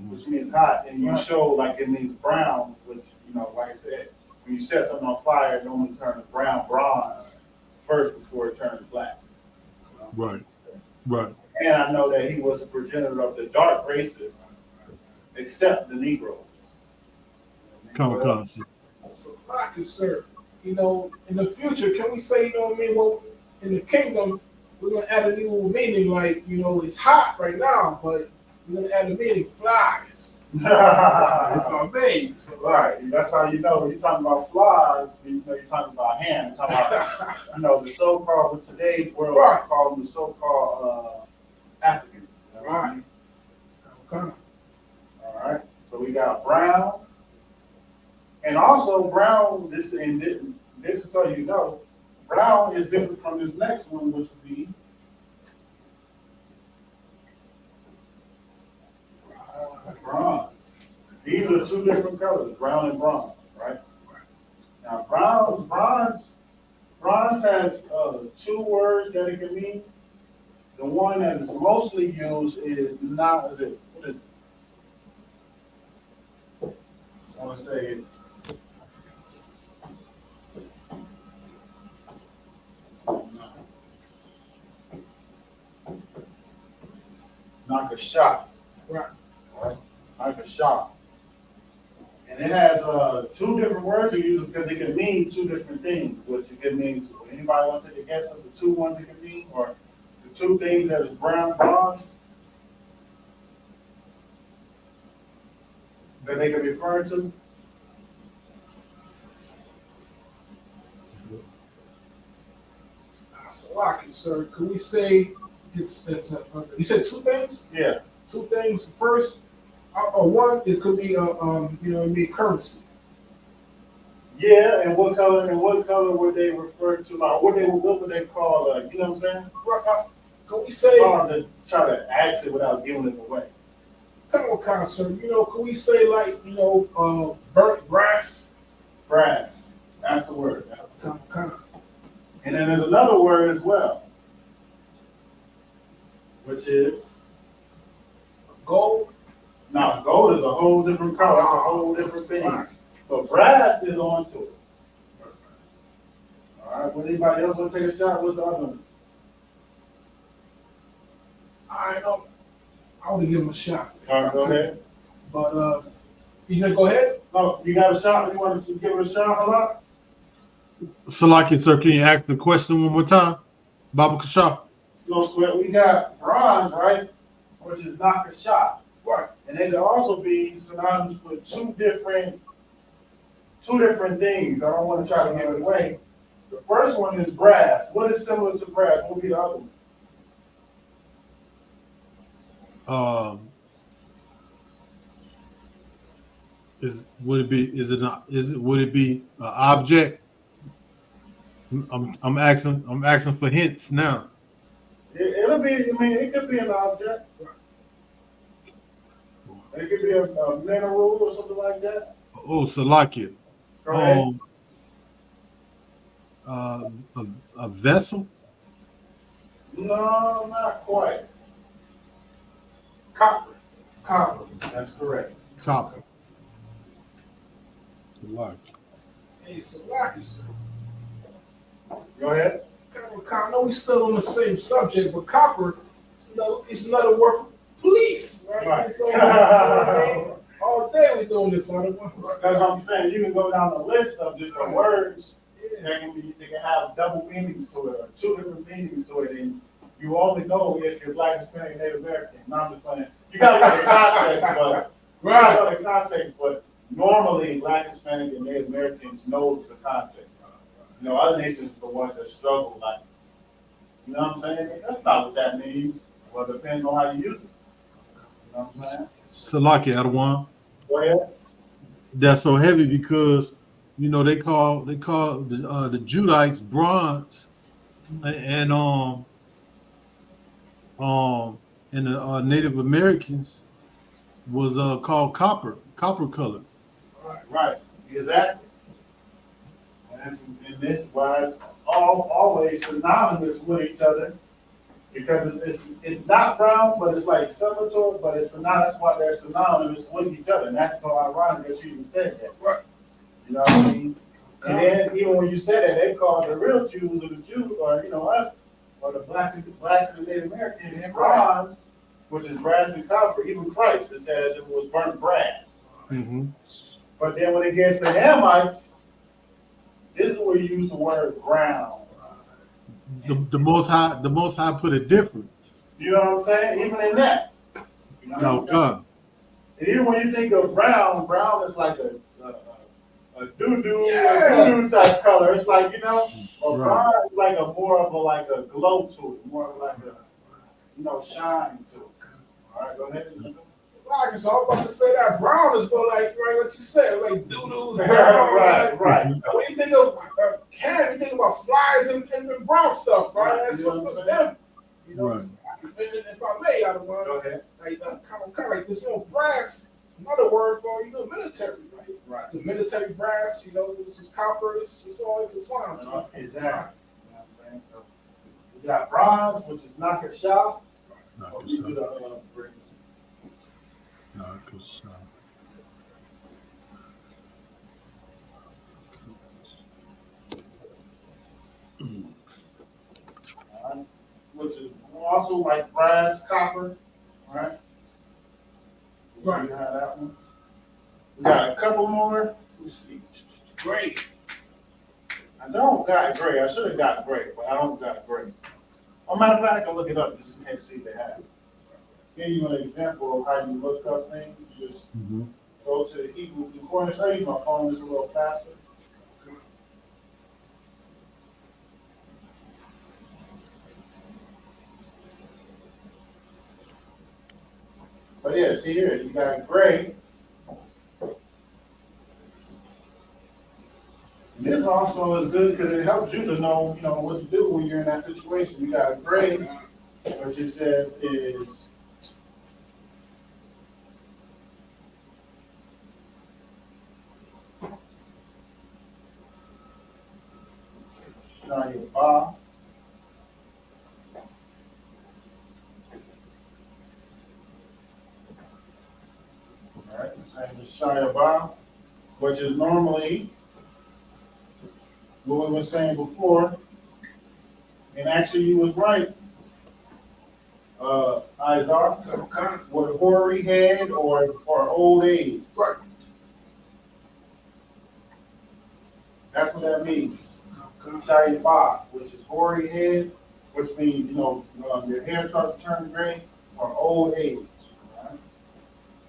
which means hot. And you show like it means brown, which, like I said, when you set something on fire, it normally turns brown bronze first before it turns black. Right. Right. And I know that he was a progenitor of the dark races, except the Negroes. Kamikaze. So, sir, in the future, can we say, well, in the kingdom, we're going to add a new meaning, like, it's hot right now, but we're going to add a meaning, flies. So, right, that's how you know when you're talking about flies, you're talking about ham. You're talking about, the so-called, with today's world, we call them the so-called Africans. Right. All right, so we got brown. And also brown, this is so you know, brown is different from this next one, which would be bronze. These are two different colors, brown and bronze, right? Now bronze has two words that it can mean. The one that is mostly used is what is it? I want to say it's knock a shot. Right. Knock a shot. And it has two different words you use because it can mean two different things, which it can mean. Anybody want to take a guess of the two ones it can mean, or the two things that is brown bronze that they can refer to? Salaki, sir, could we say you said two things? Yeah. Two things. First, one, it could be currency. Yeah, and what color would they refer to? Like, what would they call? You know what I'm saying? Right. Can we say? Hard to try to ask it without giving it away. Come on, sir. Can we say like burnt brass? Brass. That's the word. Kind And then there's another word as well, which is, gold. now gold is a whole different color, it's a whole different thing. But brass is on to it. All right, would anybody else want to take a shot? What's the other one? I know. I want to give him a shot. All right, go ahead. But you gonna go ahead? No, you got a shot? You want to give it a shot? Hello? Salaki, sir, can you ask the question one more time? Baba Kasha. No sweat. We got bronze, right? Which is not a shot. Right. And they could also be synonymous with two different things. I don't want to try to give it away. The first one is brass. What is similar to brass? What would be the other one? Would it be an object? I'm asking for hints now. It'll be, I mean, it could be an object. It could be a mineral or something like that. Oh, Salakia. Go ahead. A vessel? No, not quite. Copper. Copper. That's correct. Copper. Salakia. Hey, Salaki, sir. Go ahead. I know we still on the same subject, but copper is another word for police, right? Right. So, all day we doing this. I don't want That's what I'm saying. You can go down the list of different words. They can have double meanings to it, or two different meanings to it, and you only know if you're Black, Hispanic, Native American. No, I'm just playing. You gotta know the context, but Right. you know the context, but normally Black, Hispanic, and Native Americans know the context. You know, other nations are the ones that struggle, like, you know what I'm saying? That's not what that means. Well, it depends on how you use it. You know what I'm saying? Salakia, Adawan. Go ahead. That's so heavy because you know they call the Judites bronze, and the Native Americans was called copper color. Right. Exactly. And this was always synonymous with each other because it's not brown, but it's like similar to it, but it's synonymous. That's why they're synonymous with each other, and that's so ironic that you even said that. Right. You know what I mean? And then even when you said that, they called the real Jews or the Jews, or you know us, or the blacks and the Native Americans in bronze, which is brass and copper. Even Christ, it says it was burnt brass. Mm-hmm. But then when it gets to Hamites, this is where you use the word brown. The Most High put a difference. You know what I'm saying? Even in that. You know what I'm saying? Now, And even when you think of brown, brown is like a doo-doo type color. It's like, you know, brown is like a more of a glow to it, more of like a, you know, shine to it. All right, go ahead. So I was about to say that brown is more like, right, what you said, like doo-doos. Right. When you think of can, you think about flies and brown stuff, right? That's what's them. You know, Right. if I may, I don't want Go ahead. like kind of like this, you know, brass. It's another word for, you know, military, right? Right. The military brass, you know, this is copper. It's all intertwined. Exactly. You know what I'm saying? So we got bronze, which is Nakasha. Which is also like brass, copper, right? Right. You have that one. We got a couple more. Let's see. Great. I don't got gray. I should have got gray, but I don't got gray. Oh, matter of fact, I can look it up just in case see if they have it. Give you an example of how you look up things. You just go to the Hebrew Concordance. I use my phone just a little faster. But yeah, see here, you got gray. And this also is good because it helps you to know, you know, what to do when you're in that situation. You got a gray, which it says is Shia Ba. Alright, his name is Shia Ba, which is normally what we were saying before. And actually, he was right. Izar, with hoary head or old age. Right. That's what that means. Shia Ba, which is hoary head, which means, your hair starts to turn gray, or old age.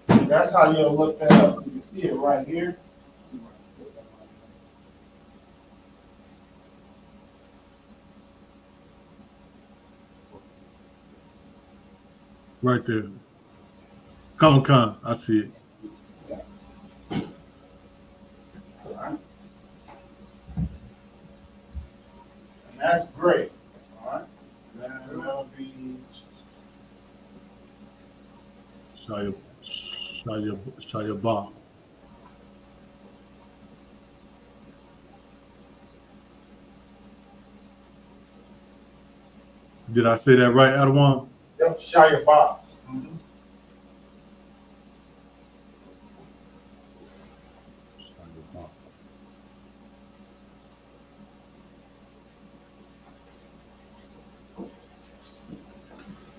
Right? That's how you'll look that up. You can see it right here. Right there. Con, I see it. Right? And that's great. All right. Then that'll be Shia Ba. Did I say that right, Adawan? yep, Shia Ba.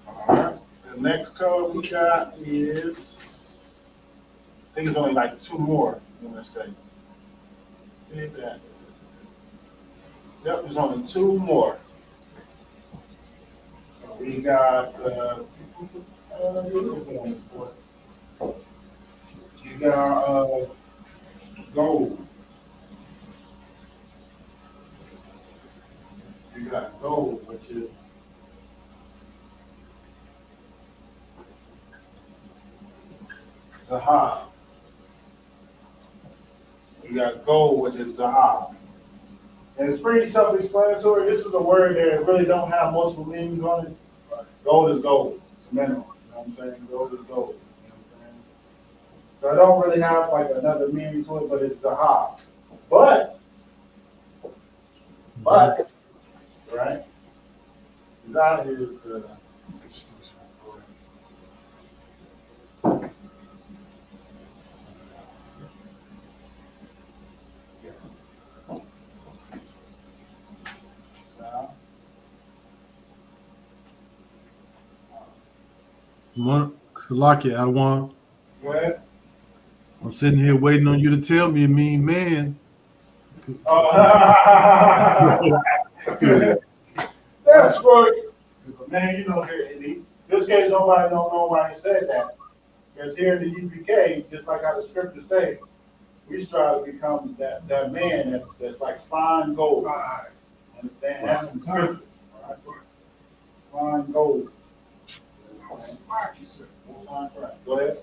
All right. The next color we got is, I think it's only like two more, I'm gonna say. Yep, there's only two more. So we got, you got, gold. You got gold, which is Zahab. You got gold, which is Zahab. And it's pretty self-explanatory. This is a word that really don't have multiple meanings on it. Gold is gold. It's a mineral. You know what I'm saying? Gold is gold. You know what I'm saying? So I don't really have like another meaning to it, but it's Zahab. But, right? That is the Salaki, Adawan. what? I'm sitting here waiting on you to tell me, mean man. That's right. Man, in this case, nobody don't know why he said that. Because here in the UPK, just like how the scriptures say, we strive to become that man that's like fine gold. Right. Understand? That's some scripture. Right? Fine gold. Smart, you said. Go ahead.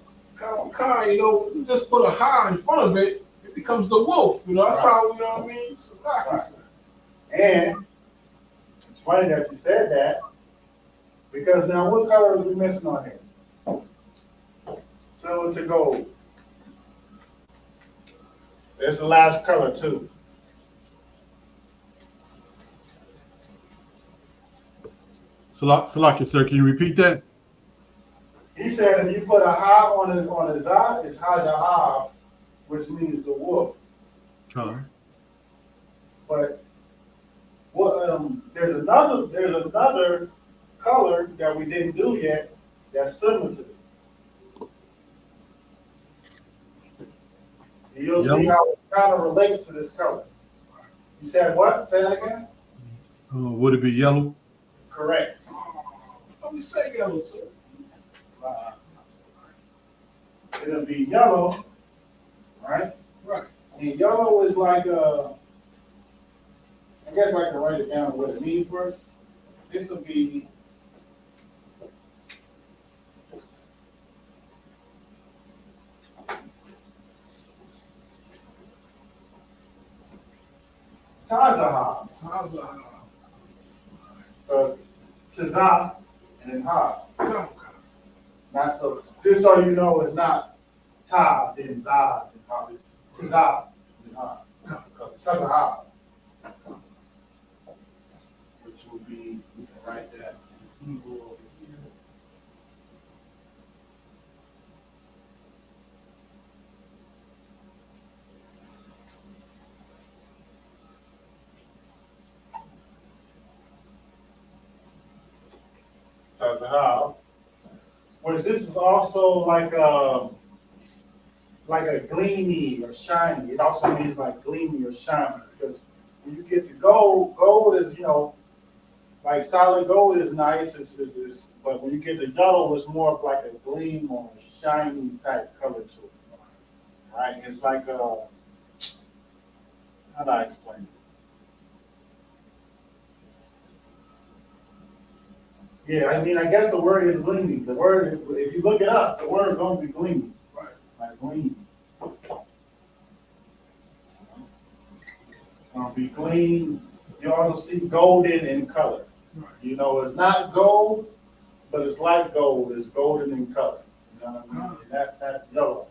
You just put a high in front of it, it becomes the wolf. That's how, what I mean? Smart, you said. And it's funny that you said that, because now what color are we missing on here? Silver to gold. It's the last color too. Salaki, sir, can you repeat that? He said if you put a ha on his eye, it's Hajahav, which means the wolf. Con. But there's another color that we didn't do yet that's similar to this. And you'll see how it kind of relates to this color. You said what? Say that again? Would it be yellow? Correct. Let me say yellow, sir. It'll be yellow, right? Right. And yellow is like I guess I can write it down what it means first. This will be Tazahab. So it's Tazah and then Ha. Not so, just so you know, it's not Ta, then Za, then Ha. It's Tazah, then Ha. Tazahab. which would be, we can write that in Hebrew over here. Tazahal, which this is also like a gleamy or shiny. It also means like gleamy or shiny, because when you get to gold, gold is, you know, like solid gold is nice, but when you get to yellow, it's more of like a gleam or a shiny type color to it. Right? It's like how do I explain it? Yeah, I mean, I guess the word is gleaming. The word, if you look it up, the word is going to be gleaming. Right. Like gleaming. Going to be gleam. You also see golden in color. Right. You know, it's not gold, but it's like gold. It's golden in color. You know what I mean? And that's yellow.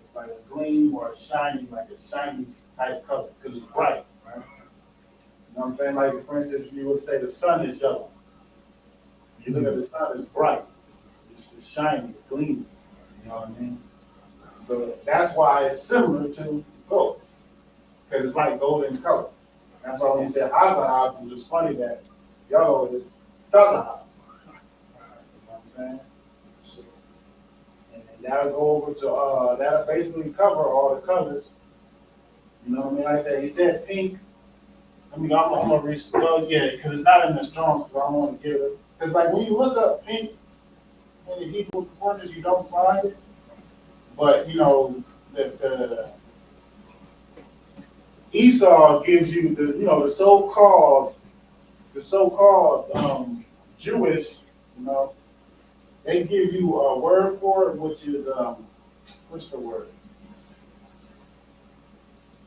It's like a gleam or a shiny, like a shiny type color, because it's bright. Right? You know what I'm saying? Like, for instance, you would say the sun is yellow. You look at the sun, it's bright, it's shiny, it's gleaming. You know what I mean? So that's why it's similar to gold, because it's like gold in color. That's why when you say Hazahab, it's just funny that yellow is Tazahab. You know what I'm saying? So, and that'll go over to, that'll basically cover all the colors. You know what I mean? Like I said, he said pink. I mean, I'm gonna well, yeah, because it's not in the Strong's, because I don't want to give it. Because like when you look up pink in the Hebrew Concordance, you don't find it. But you know, the Esau gives you the, you know, the so-called Jewish, you know, they give you a word for it, which is what's the word?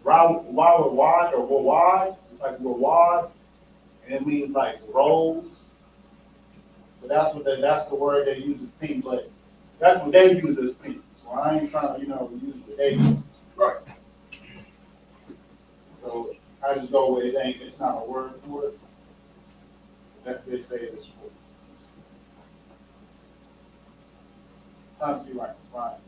Rawad or Wawad. It's like Wawad, and it means like rose. But that's the word they use as pink, but that's what they use as pink. So I ain't trying to, you know, use what they use. Right. So I just go with it's not a word for it. That's what they say it is for. Trying to see if I can find it.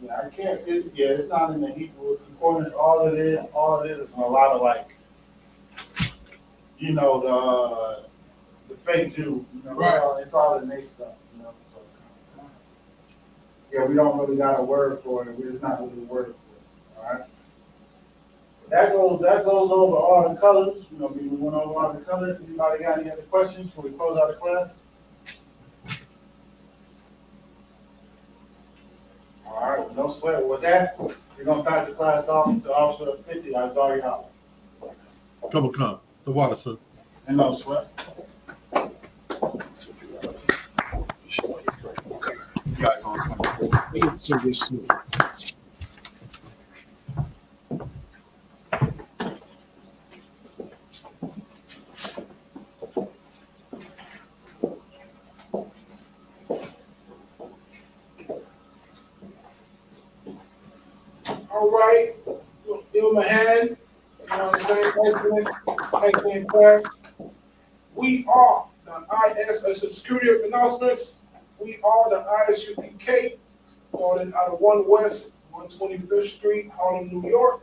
Yeah, I can't. It's not in the Hebrew Concordance. All it is a lot of like, you know, the fake Jew. You know, right. It's all in their stuff. You know, so yeah, we don't really got a word for it. There's not really a word for it. All right. That goes over all the colors. You know, we went over all the colors. Anybody got any other questions before we close out the class? All right, no sweat. With that, we're going to pass the class off to Officer 50, Isaiah. Trouble come. The water, sir. And no sweat. All right, give him a hand. You know what I'm saying? Excellent class. We are the I.S.U.P.K. security announcements. We are the I.S.U.P.K. starting out of 1 West, 125th Street, Harlem, New York.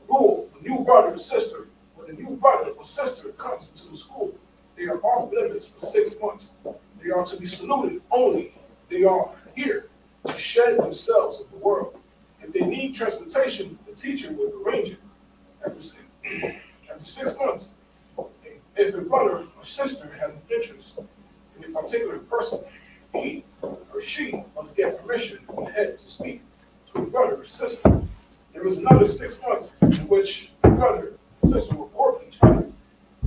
Rule: a new brother or sister. When a new brother or sister comes into the school, they are off limits for 6 months. They are to be saluted only. They are here to shed themselves of the world. If they need transportation, the teacher will arrange it. After 6 months, if the brother or sister has an interest in a particular person, he or she must get permission from the head to speak to the brother or sister. There is another 6 months in which the brother and sister will court each other.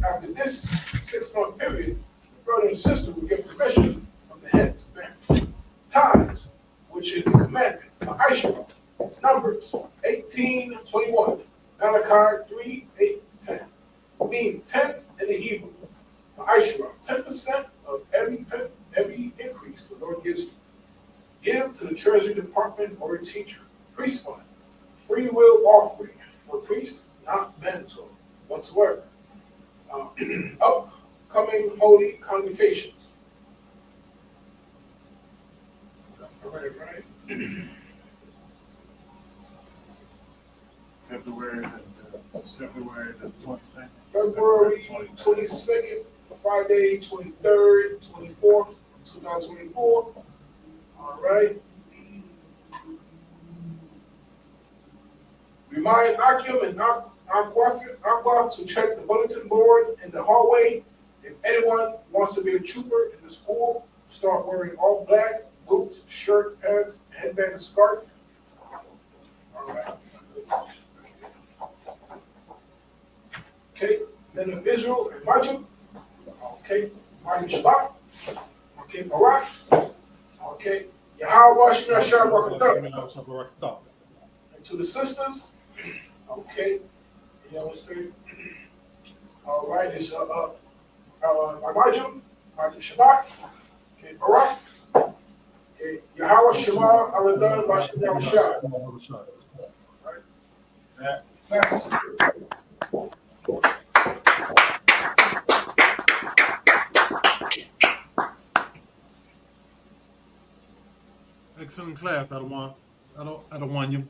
After this 6-month period, the brother and sister will get permission from the head to bear. Times, which is a commandment, I.S.U.P.K. Numbers 18-21. Malachi 3:8-10. Means 10 in the Hebrew. I.S.U.P.K, 10% of every increase the Lord gives you. Give to the Treasury Department or a teacher. Priest fund. Free will offering for priests, not mandatory whatsoever. Upcoming holy convocations. All right. February the 22nd. February 22nd, Friday 23rd, 24th, 2024. All right. Remind Akim and Aqua to check the bulletin board in the hallway. If anyone wants to be a trooper in the school, start wearing all black, boots, shirt, pants, headband, and scarf. All right. Okay, men of Israel and Majim. Okay, Majim Shabbat. Okay, Barak. Okay, Yahweh Shina Shabbat. And to the sisters. Okay, you understand? All right, it's Majim Shabbat. Okay, Barak. Okay, Yahweh Shema Aradan Bashim Yahushua. All right, that's Excellent class. I don't want you.